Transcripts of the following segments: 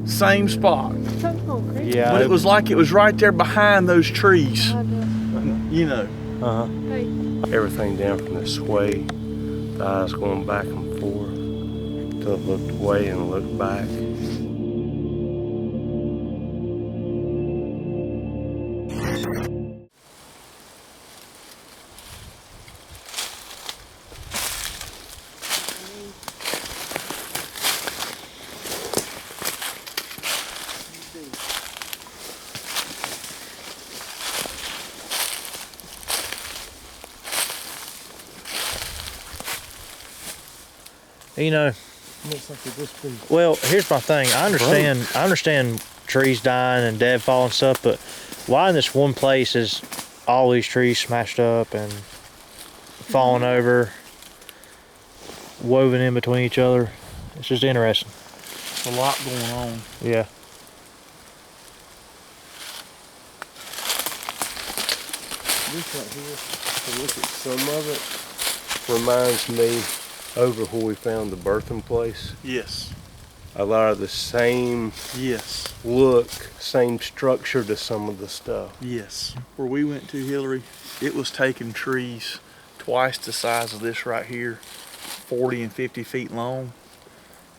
Same spot. Yeah. But it was like it was right there behind those trees. You know. Everything down from the sway, the eyes going back and forth, till it looked away and looked back. You know, well, here's my thing. I understand trees dying and deadfall and stuff, but why in this one place is all these trees smashed up and falling over, woven in between each other? It's just interesting. A lot going on. Yeah. This right here, if you look at some of it, reminds me over where we found the birthing place. Yes. A lot of the same look, same structure to some of the stuff. Yes. Where we went to, Hillary, it was taking trees twice the size of this right here, 40 and 50 feet long,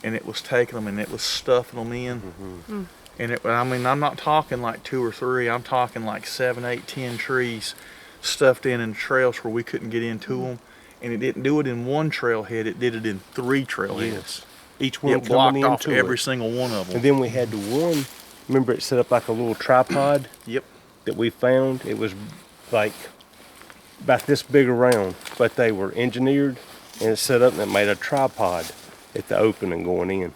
and it was taking them and it was stuffing them in. And I mean, I'm not talking like 2 or 3, I'm talking like 7, 8, 10 trees stuffed in trails where we couldn't get into them. And it didn't do it in one trailhead, it did it in 3 trailheads. Yes. Each one it blocked coming off into every it. single one of them. And then we had the one, remember it set up like a little tripod? Yep. That we found. It was like about this big around, but they were engineered and it set up and it made a tripod at the opening going in.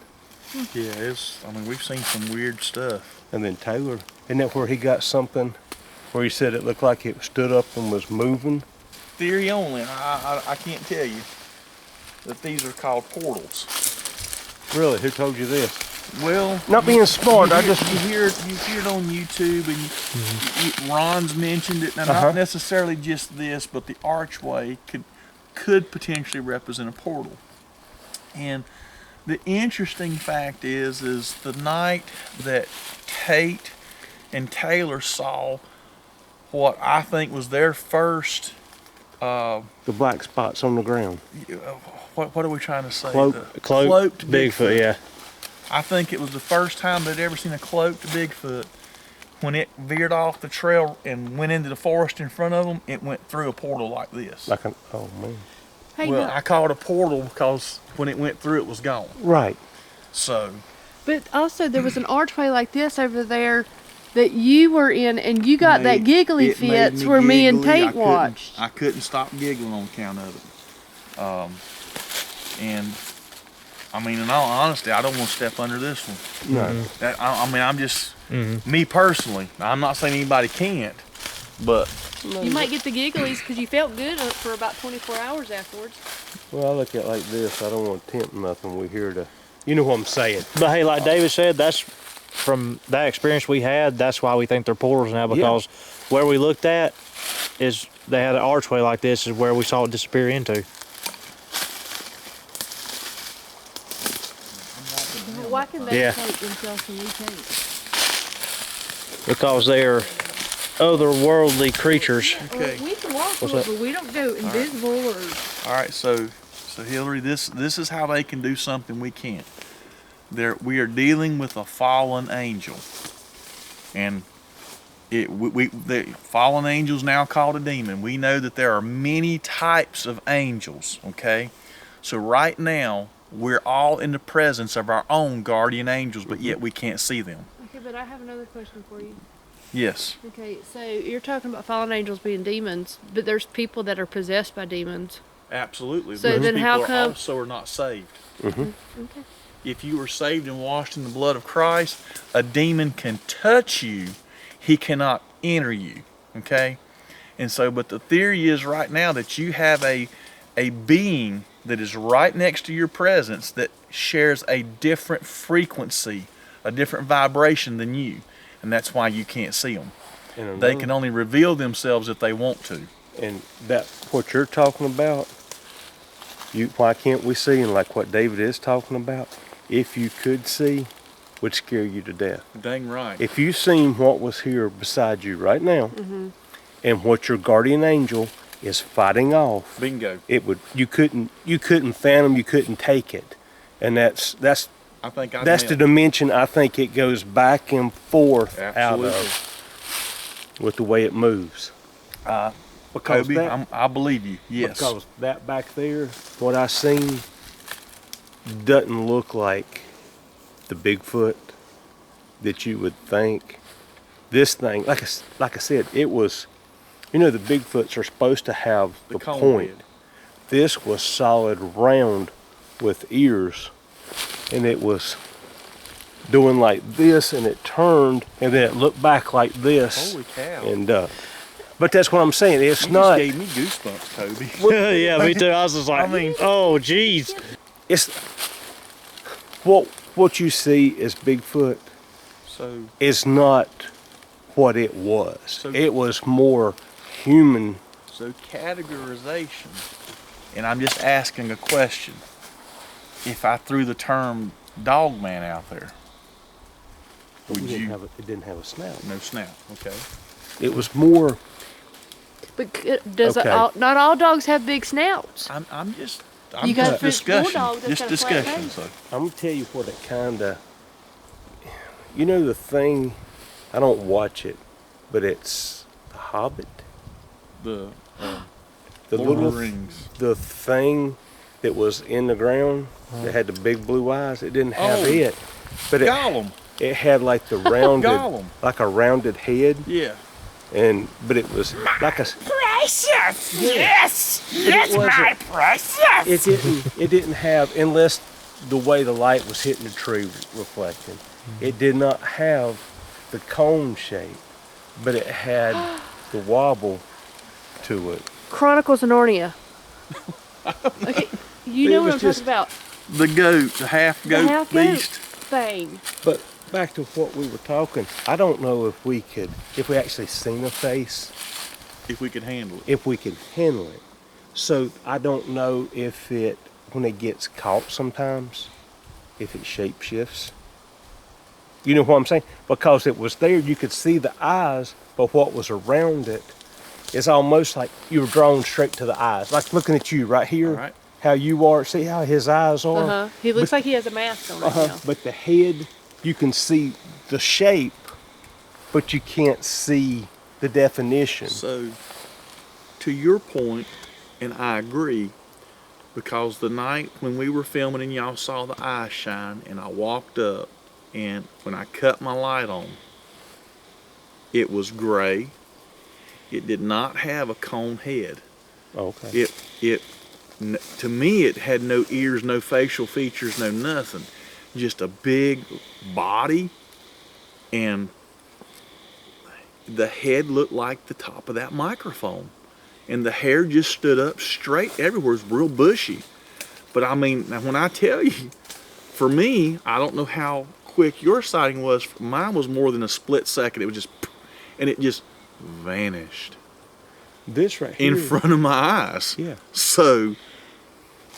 Yeah, I mean, we've seen some weird stuff. And then Taylor, isn't that where he got something where he said it looked like it stood up and was moving? Theory only, I can't tell you that these are called portals. Really? Who told you this? Well, not being smart, you hear it on YouTube, and Ron's mentioned it. Now, not necessarily just this, but the archway could potentially represent a portal. And the interesting fact is the night that Tate and Taylor saw what I think was their first. The black spots on the ground. What are we trying to say? Cloaked Bigfoot, yeah. I think it was the first time they'd ever seen a cloaked Bigfoot. When it veered off the trail and went into the forest in front of them, it went through a portal like this. Oh man. Hey, well, I call it a portal because when it went through, it was gone. Right. So. But also, there was an archway like this over there that you were in, and you got that giggly fits where me and Tate watched. I couldn't stop giggling on account of it. And I mean, in all honesty, I don't want to step under this one. No. I mean, I'm just, me personally, I'm not saying anybody can't, but. You might get the gigglies because you felt good for about 24 hours afterwards. Well, I look at it like this. I don't want to tempt nothing. We're here to, you know what I'm saying. But hey, like David said, that's from that experience we had, that's why we think they're portals now, because where we looked at is they had an archway like this is where we saw it disappear into. Why can they take themselves and we can't? Because they're otherworldly creatures. Okay. We can walk through it, but we don't go invisible or... All right, so Hillary, this is how they can do something we can't. We are dealing with a fallen angel, and the fallen angels now called a demon. We know that there are many types of angels. Okay, so right now we're all in the presence of our own guardian angels, but yet we can't see them. Okay, but I have another question for you. Yes. Okay, so you're talking about fallen angels being demons, but there's people that are possessed by demons. Absolutely. So then how come also are not saved? Okay. If you are saved and washed in the blood of Christ, a demon can touch you. He cannot enter you. Okay? And so, but the theory is right now that you have a being that is right next to your presence that shares a different frequency, a different vibration than you. And that's why you can't see them. They can only reveal themselves if they want to. And that, what you're talking about, why can't we see? And like what David is talking about, if you could see, would scare you to death. Dang right. If you seen what was here beside you right now, and what your guardian angel is fighting off, Bingo. it would you couldn't fathom, you couldn't take it, and that's I think that's the dimension I think it goes back and forth Absolutely. out of with the way it moves. Because Kobe, that, I believe you. Yes. because that back there, what I seen, doesn't look like the Bigfoot that you would think. This thing, like I said, it was, the Bigfoots are supposed to have the cone point. head. This was solid round with ears, and it was doing like this, and it turned, and then it looked back like this. Holy cow. And but that's what I'm saying. It's You not. just gave me goosebumps, Kobe. Yeah, me too. I was just like, I mean- oh, geez. It's what you see as Bigfoot So, is not what it was. So- It was more human. so categorization, and I'm just asking a question. If I threw the term dog man out there, would It you? didn't have a snout. No snout. Okay. It was more. But does Okay. not all dogs have big snouts? I'm just You got just French discussion. bulldog that's Just got a flat discussion. face. So I'm gonna tell you what it kinda. The thing. I don't watch it, but it's The Hobbit. the The Lord of little the Rings. the thing that was in the ground that had the big blue eyes. It didn't have Oh. it, but it Gollum. it had like the rounded, Gollum. like a rounded head, Yeah. but it was like a. Precious! Yeah. Yes! Yes, wasn't- my precious! It didn't have, unless the way the light was hitting the tree reflecting. It did not have the cone shape, but it had the wobble to it. Chronicles of Narnia. Okay, you It know what was I'm just- talking about. The goat, the half The goat half goat beast. thing. But back to what we were talking, I don't know if we actually seen a face, If we could handle it. if we could handle it. So I don't know if when it gets caught sometimes, if it shape shifts. You know what I'm saying? Because it was there, you could see the eyes, but what was around it is almost like you were drawn straight to the eyes. Like looking at you right here, All right. how you are. See how his eyes are? Uh-huh. He looks like he has a mask on right now. But the head, you can see the shape, but you can't see the definition. So, to your point, and I agree, because the night when we were filming and y'all saw the eyes shine, and I walked up, and when I cut my light on, it was gray. It did not have a cone head. Okay. To me, it had no ears, no facial features, no nothing. Just a big body, and the head looked like the top of that microphone. And the hair just stood up straight everywhere. It was real bushy. But I mean, now when I tell you, for me, I don't know how quick your sighting was. Mine was more than a split second. It was just, and it just vanished This right here. in front of my eyes. Yeah. So,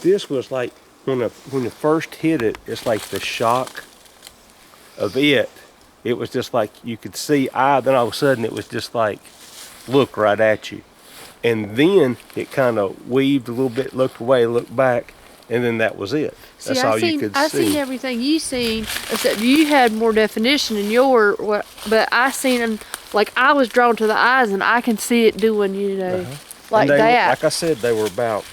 This was like when it first hit it. It's like the shock of it. It was just like you could see eye. Then all of a sudden, it was just like look right at you, and then it kind of weaved a little bit, looked away, looked back, and then that was it. That's all you could I see. seen everything you seen, except you had more definition in your. But I seen, like I was drawn to the eyes, and I can see it doing, like And they were- that. like I said, they were about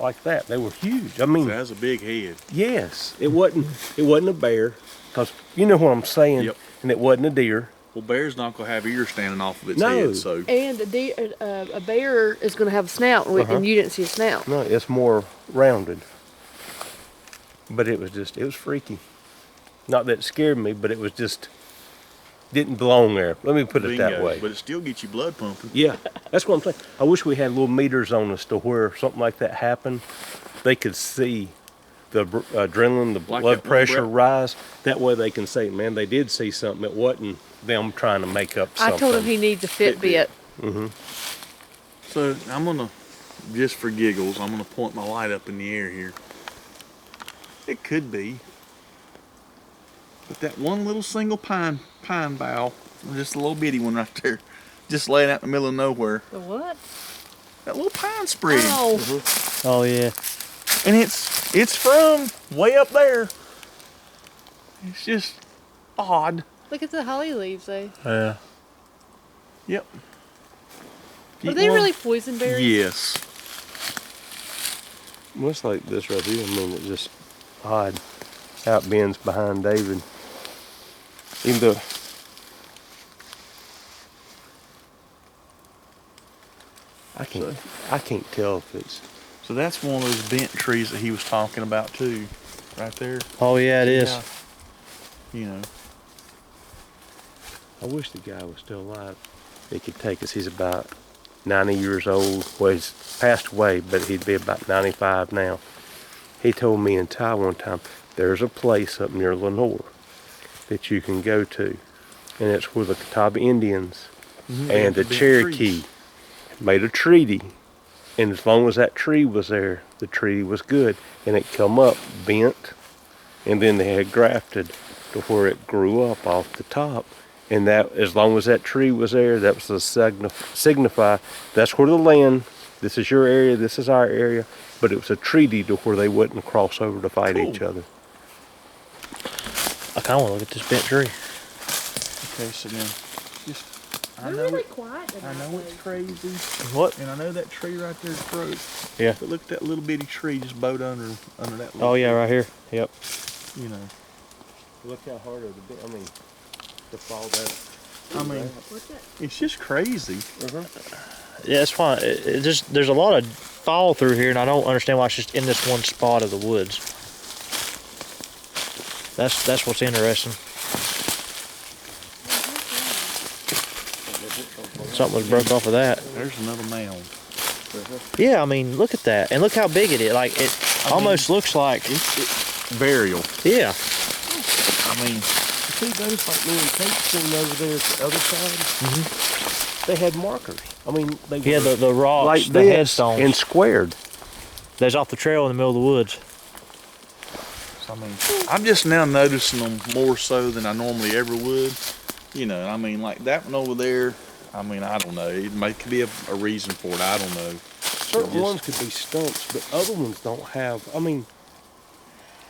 like that. They were huge. I mean, that's a big head. yes, it wasn't a bear, because you know what I'm saying. Yep. And it wasn't a deer. Well, bear's not going to have ears standing off of its No. head, so. And a bear is going to have a snout, and you didn't see a snout. No, it's more rounded. But it was freaky. Not that it scared me, but it was just, didn't belong there. Let me put it that Bingo. way. But it still gets you blood pumping. Yeah, that's what I'm saying. I wish we had little meters on us to where something like that happened, they could see the adrenaline, the Like blood that one pressure breath. rise. That way they can say, man, they did see something. It wasn't them trying to make up something. I told him he needs a Fitbit. So I'm going to, just for giggles, I'm going to point my light up in the air here. It could be But that one little single pine bough, just a little bitty one right there, just laying out in the middle of nowhere. The what? That little pine sprig. Oh. Oh yeah. And it's from way up there. It's just odd. Look at the holly leaves, though. Yeah. Yep. Are they really poison berries? Yes. Much like this right here. I mean, it's just odd how it bends behind David. Even though I can't tell if it's. So that's one of those bent trees that he was talking about too, right there. Oh yeah, it is. Yeah. You know. I wish the guy was still alive. He could take us. He's about 90 years old. Well, he's passed away, but he'd be about 95 now. He told me in Ty one time, there's a place up near Lenore that you can go to, and it's where the Catawba Indians and the Cherokee made a treaty, and as long as that tree was there, the treaty was good, and it come up bent, and then they had grafted to where it grew up off the top, and that as long as that tree was there, that was to signify that's where the land, this is your area, this is our area, but it was a treaty to where they wouldn't cross over to fight each other. I kind of want to look at this bent tree. Okay, so then, just I They're know really quiet I tonight, know it's though. crazy, What? and I know that tree right there is broke. Yeah. But look at that little bitty tree just bowed under that. Little Oh yeah, right here. Yep. You know. Look how hard it would be. I mean, to fall that. I mean, What's that? it's just crazy. Yeah, it's fine. It just there's a lot of fall through here, and I don't understand why it's just in this one spot of the woods. That's what's interesting. Something was broke off of that. There's another mound. Yeah, I mean, look at that, and look how big it is. Like it almost looks like. It's burial. Yeah. I mean, See those like me and Kate sitting over there at the other side? They had markers. I mean, they Yeah, were the rocks, like the this headstones. and squared. There's off the trail in the middle of the woods. I mean, I'm just now noticing them more so than I normally ever would. You know, I mean, like that one over there. I mean, I don't know. Could be a reason for it. I don't know. Certain Just- ones could be stumps, but other ones don't have. I mean,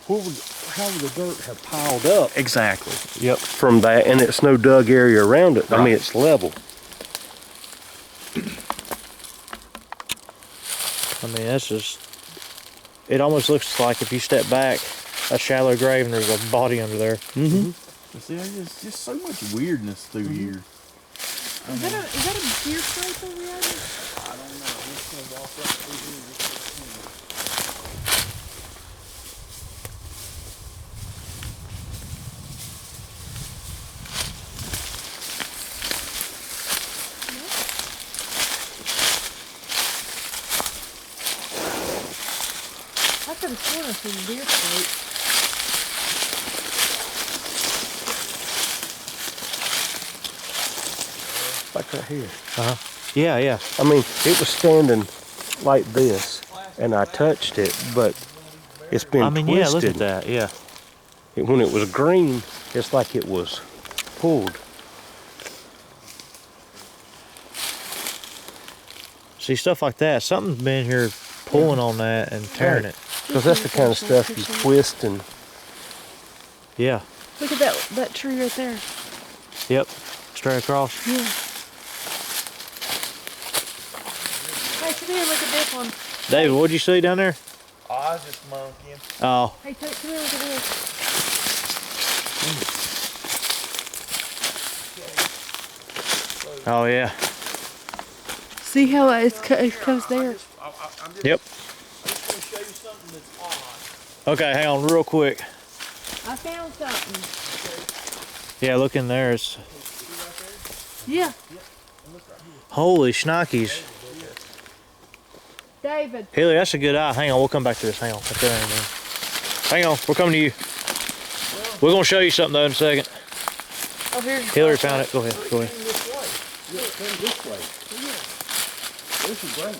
how would the dirt have piled up Exactly. Yep. from that? And it's no dug area around it. I mean, Right. it's level. I mean, that's just. It almost looks like if you step back, a shallow grave, and there's a body under there. Mm-hmm. See, there's just so much weirdness through here. Is that a deer pipe over there? I don't know. I'm just gonna walk up through here just so I can. I could have sworn I seen a deer pipe. Like right here. Yeah, yeah. I mean, it was standing like this, and I touched it, but it's been I mean, twisted. yeah, look at that. Yeah. When it was green, it's like it was pulled. See, stuff like that. Something's been here pulling on that and tearing it. Because that's the kind of stuff you twist and. Yeah. Look at that tree right there. Yep. Straight across. Yeah. Hey, come here, look at this one. David, what'd you see down there? Oh, I was just monkeying. Oh, Hey, come here, look at this. oh yeah. See how it comes there? I'm just, Yep. I'm just gonna show you something that's odd. Okay, hang on real quick. I found something. Yeah, look in there. It's Yeah, holy schnikes. David. Haley, that's a good eye. Hang on, we'll come back to this. Hang on. Put that in there. Hang on, we're coming to you. We're gonna show you something though in a second. Oh, here. Hillary found it. Go ahead. Go ahead. This way. This is great.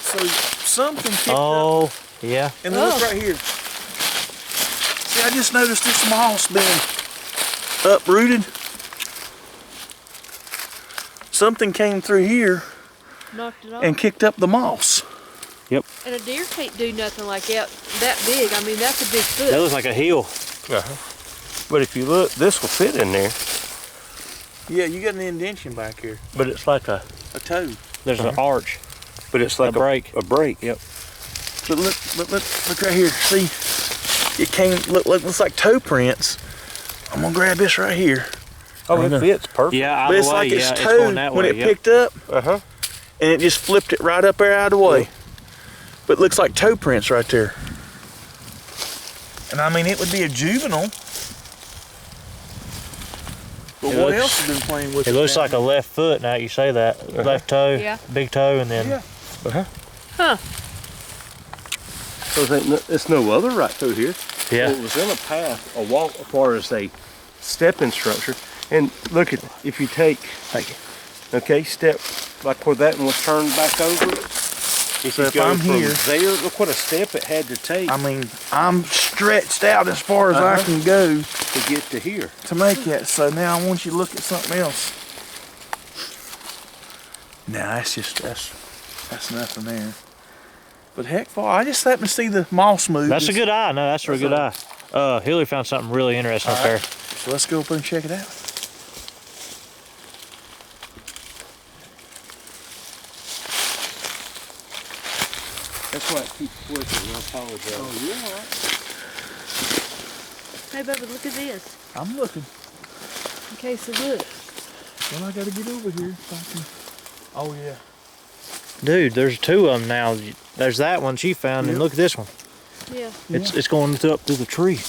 So something kicked up. Oh, yeah. And then look Oh. right here. I just noticed this moss been uprooted. Something came through here Knocked it off. and kicked up the moss. And a deer can't do nothing like that big. I mean, that's a big foot. That looks like a hill. But if you look, this will fit in there. Yeah, you got an indentation back here. But it's like a toe. There's an arch. but it's like A break. A break. Yep. But look right here. See, it came. Looks like toe prints. I'm gonna grab this right here. Oh, it fits perfect. Yeah, But either it's way, like its yeah, toe it's going that when way. it Yep. picked up, Uh-huh. and it just flipped it right up there out of the way. But it looks like toe prints right there. And I mean, it would be a juvenile. But It what looks- else has been playing with It it looks down like a left foot now you say that. Left toe, Yeah. big toe, and then Yeah. Huh. So there's no other right through here. yeah. It was in a path, a walk, as far as a stepping structure. And look at, if you take, okay, step like where that one was turned back over. If So you if go I'm from here- there, look what a step it had to take I mean, I'm stretched out as far as I can go to get to here. to make that. So now I want you to look at something else. Nah, that's nothing there. But heck, I just happened to see the moss move. That's a good eye. No, that's a real good eye. Hillary found something really interesting up there. So let's go up and check it out. That's why it keeps flipping. I apologize. Oh, you're all right. Hey, Bubba, look at this. I'm looking. Okay, so look. Well, I gotta get over here. So I can... Oh yeah. Dude, there's two of them now. There's that one she found, and Yep. look at this one. Yeah. It's going up through the tree,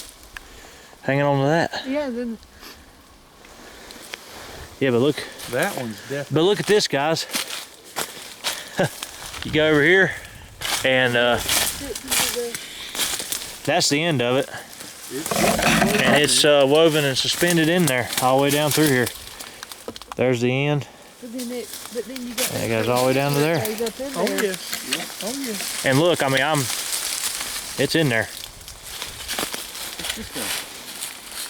hanging on to that. Yeah, then Yeah, but look, That one's definitely. but look at this, guys. You go over here, and that's the end of it. And it's woven and suspended in there all the way down through here. There's the end. but then you got And it goes all the way down to there. Goes up in Oh there. yes. Oh yes. And look, I mean, it's in there.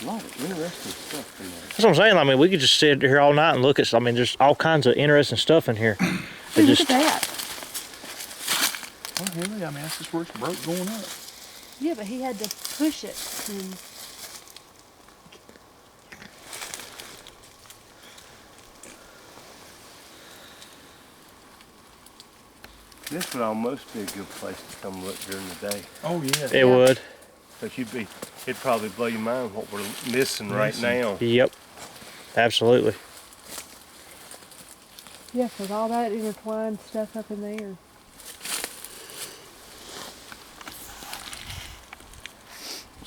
A lot of interesting stuff in there. That's what I'm saying. I mean, we could just sit here all night and look at. I mean, there's all kinds of interesting stuff in here. It Look just at that. Oh really? I mean, that's just where it's broke going up. Yeah, but he had to push it. And This would almost be a good place to come look during the day. Oh yeah. it would. But it'd probably blow your mind what we're missing right now. Yep. Absolutely. yeah, because all that intertwined stuff up in there.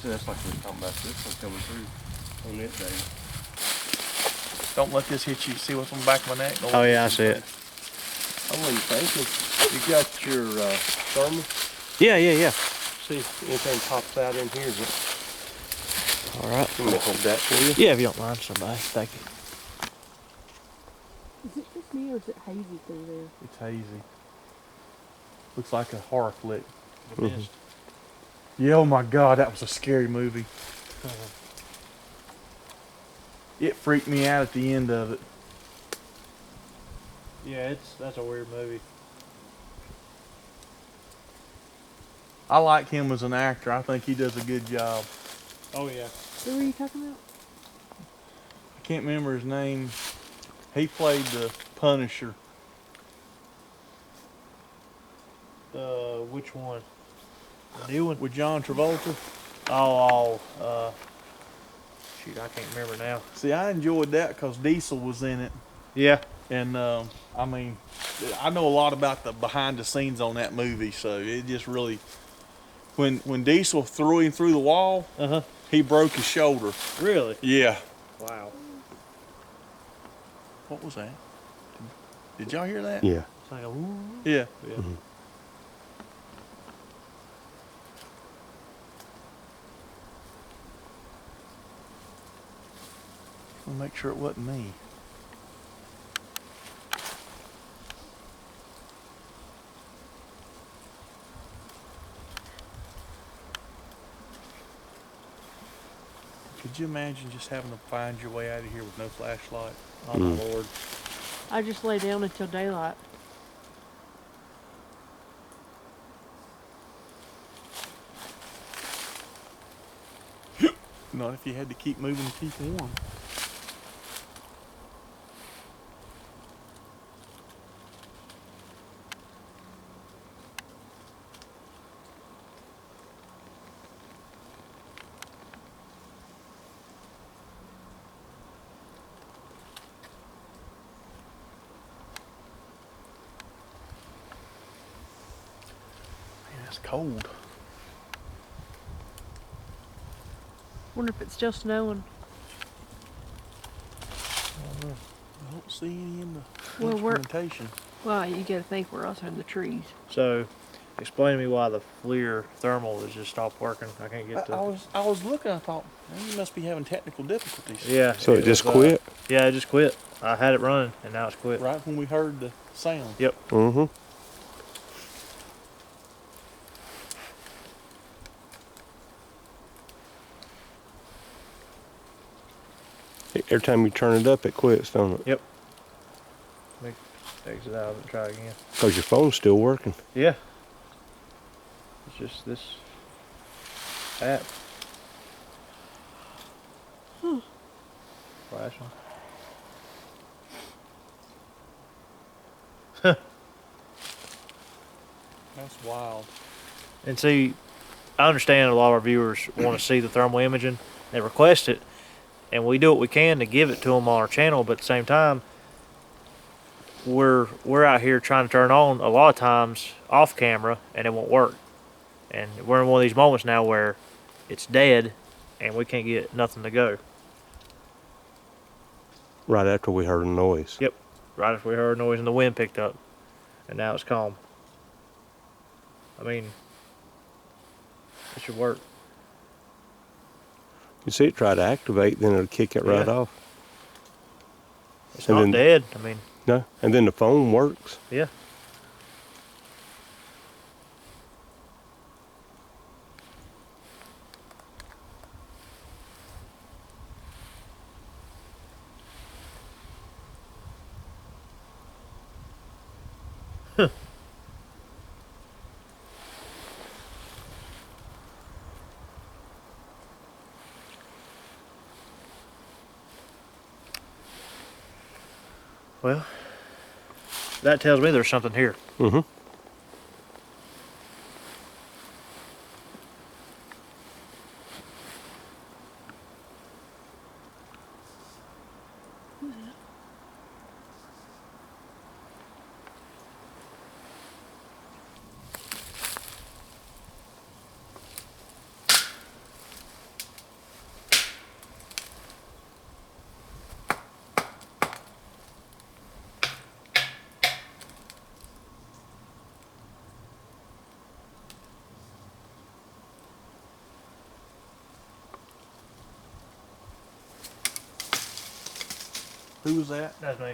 So that's like we were talking about this one coming through on that day. Don't let this hit you. See what's on the back of my neck? Don't Oh let yeah, I it see it. Oh, what do you think? You got your thermal? Yeah, yeah, yeah. See if anything pops out in here. All right. Let me hold that for you. Yeah, if you don't mind, somebody. Thank you. Is it just me or is it hazy through there? It's hazy. Looks like a horror flick. Yeah, oh my God, that was a scary movie. It freaked me out at the end of it. Yeah, that's a weird movie. I like him as an actor. I think he does a good job. Oh yeah. Who are you talking about? I can't remember his name. He played the Punisher. Which one? The new one? With John Travolta. Shoot, I can't remember now. See, I enjoyed that because Diesel was in it. Yeah. And I mean, I know a lot about the behind the scenes on that movie, so it just really, when Diesel threw him through the wall, he broke his shoulder. Really? Yeah. Wow. What was that? Did y'all hear that? Yeah. It's like a woo. Yeah. Yeah. I'll make sure it wasn't me. Could you imagine just having to find your way out of here with no flashlight? Oh my Lord. I just lay down until daylight. Not if you had to keep moving to keep warm. Man, it's cold. Wonder if it's still snowing. I don't see any in the Well, we're- instrumentation. Well, you gotta think we're also in the trees. So, explain to me why the FLIR thermal has just stopped working. I can't get the. I was looking. I thought, man, you must be having technical difficulties. Yeah. So it just was, quit? Yeah, it just quit. I had it running, and now it's quit. Right when we heard the sound. Yep. Mm-hmm. Every time you turn it up, it quits, don't it? Yep. Let me exit out and try again. Because your phone's still working. Yeah. It's just this app. Flashing. That's wild. And see, I understand a lot of our viewers want to see the thermal imaging. They request it, and we do what we can to give it to them on our channel. But at the same time, we're out here trying to turn on a lot of times off camera, and it won't work. And we're in one of these moments now where it's dead, and we can't get nothing to go. Right after we heard a noise. Yep. Right after we heard a noise and the wind picked up, and now it's calm. I mean, it should work. You see it try to activate, then it'll kick it right Yeah. off. It's And not then- dead. I mean, No, and then the phone works. yeah. Well, that tells me there's something here. Mm-hmm. Who was that? That's me.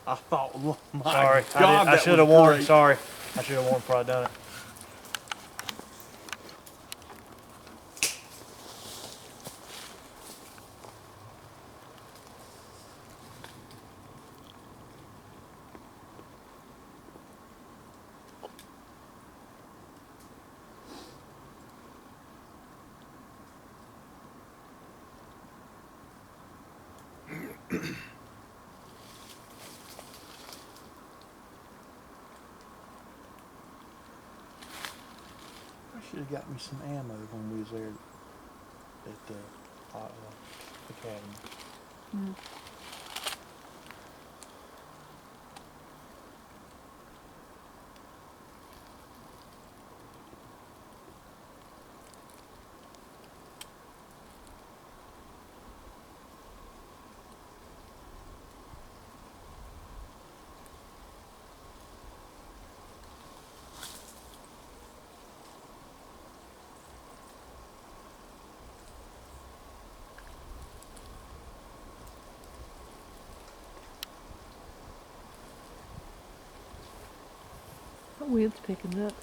I thought, oh my Sorry. God, I that should have was warned. great. Sorry. I should have warned before I done it. I should have got me some ammo when we was there at the academy. That wind's picking up.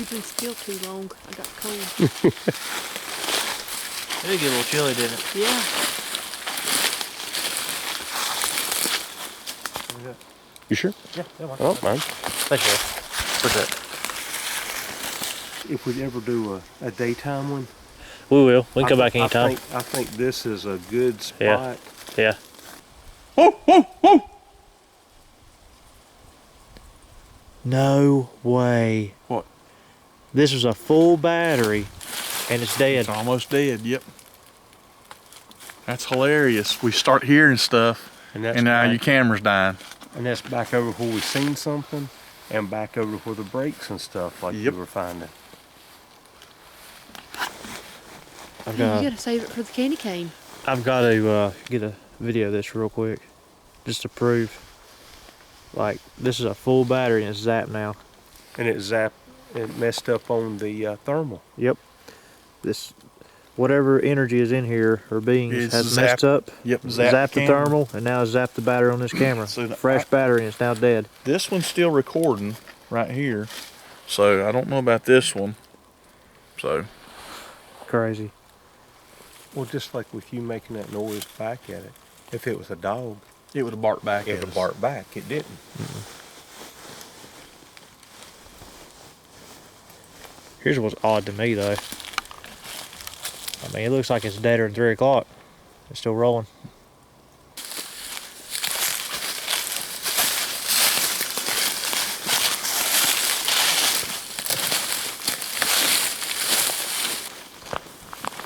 We've been still too long. I got cold. It did get a little chilly, didn't it? Yeah. You sure? Yeah, yeah. I don't mind. Thanks, Jeff. Appreciate it. If we ever do a daytime one, We will. We can come back I anytime. think this is a good Yeah. spot. Yeah. No way. What? This was a full battery and it's dead. It's almost dead. Yep. That's hilarious. We start hearing stuff, And that's and now back, your camera's dying. and that's back over where we seen something, and back over where the brakes and stuff like Yep. you were finding. I've You got, gotta save it for the candy cane. I've got to get a video of this real quick just to prove. Like, this is a full battery and it's zapped now. And it messed up on the thermal. Yep. This, whatever energy is in here or beings It's has messed zapped- up. Yep. Zapped the camera. thermal and now it's zapped the battery on this camera. So Fresh battery and it's now dead. This one's still recording right here, so I don't know about this one. So Crazy. Well, just like with you making that noise back at it. If it was a dog, it would have barked back. it at would us. bark back. It didn't. Here's what's odd to me though. I mean, it looks like it's deader than 3 o'clock. It's still rolling.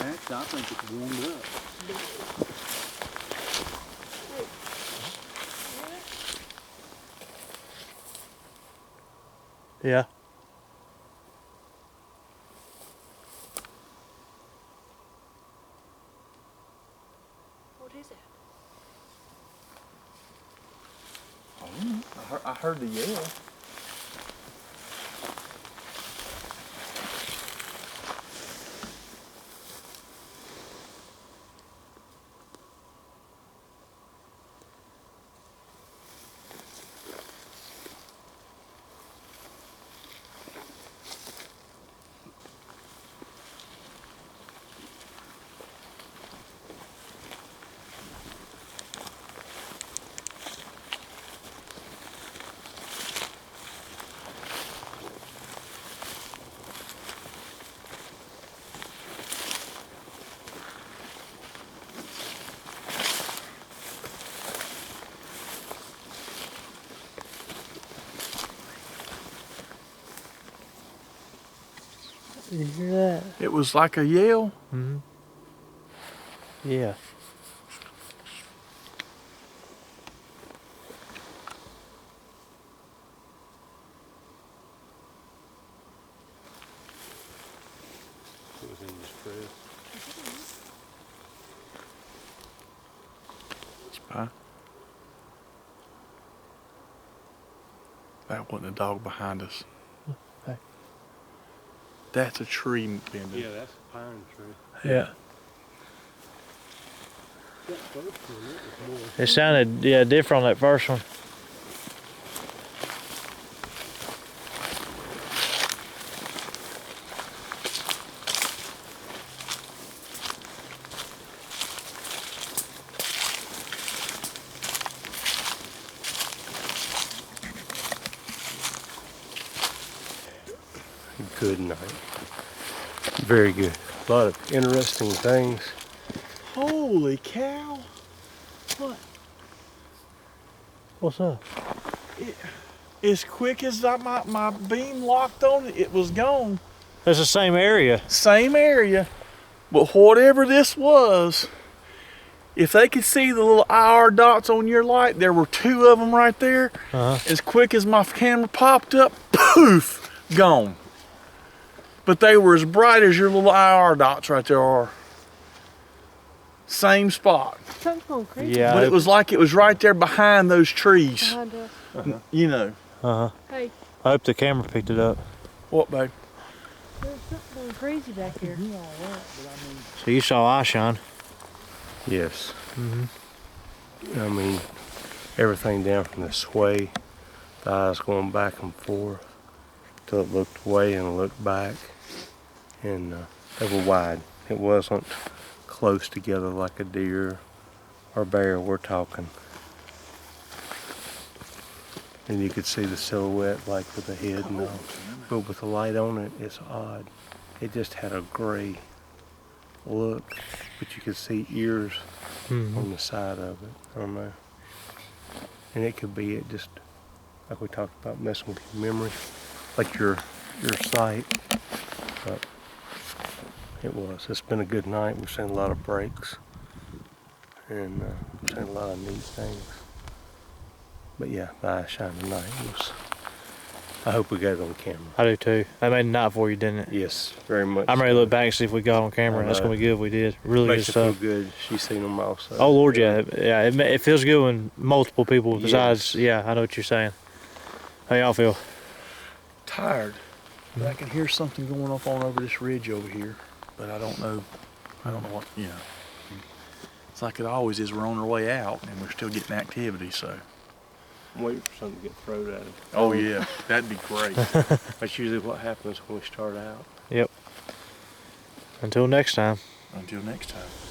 Actually, I think it's warmed up. Yeah. What is it? I heard the yell. You hear that? It was like a yell. Mm-hmm. Yeah. It was in this press. Spy. That wasn't a dog behind us. Hey. That's a tree bending. Yeah, that's a pine tree. Yeah. That first one, it was more. It sounded, yeah, different on that first one. Good night. Very good. A lot of interesting things. Holy cow! What's up? As quick as my beam locked on it, it was gone. It's the same area. Same area, but whatever this was, if they could see the little IR dots on your light, there were 2 of them right there. Uh-huh. As quick as my camera popped up, poof, gone. But they were as bright as your little IR dots right there are. Same spot. Something's going crazy. Yeah. But it was like it was right there behind those trees. Behind us. You know. Uh-huh. Hey, I hope the camera picked it up. What, babe? there's something going crazy back here. So you saw eye shine. Yes. Mm-hmm. I mean, everything down from the sway, the eyes going back and forth. till it looked away and looked back, and they were wide. It wasn't close together like a deer or bear we're talking. And you could see the silhouette like with the head and all. But with the light on it, it's odd. It just had a gray look, but you could see ears on the side of it. I don't know. And it could be it just, like we talked about, messing with your memory, like your sight. But it was. It's been a good night. We've seen a lot of breaks and seen a lot of neat things. But yeah, the eye shine tonight was. I hope we got it on camera. I do too. That made a night for you, didn't it? Yes, very much. I'm ready to look back and see if we got it on camera. That's gonna be good if we did. Really good Makes it feel stuff. good. She's seen them also. Oh Lord, yeah, yeah. It feels good when multiple people besides. Yeah, I know what you're saying. How y'all feel? Tired. But I can hear something going up on over this ridge over here. But I don't know what, It's like it always is. We're on our way out and we're still getting activity, so. I'm waiting for something to get thrown at it. Oh yeah, that'd be great. That's usually what happens when we start out. Yep. Until next time. Until next time.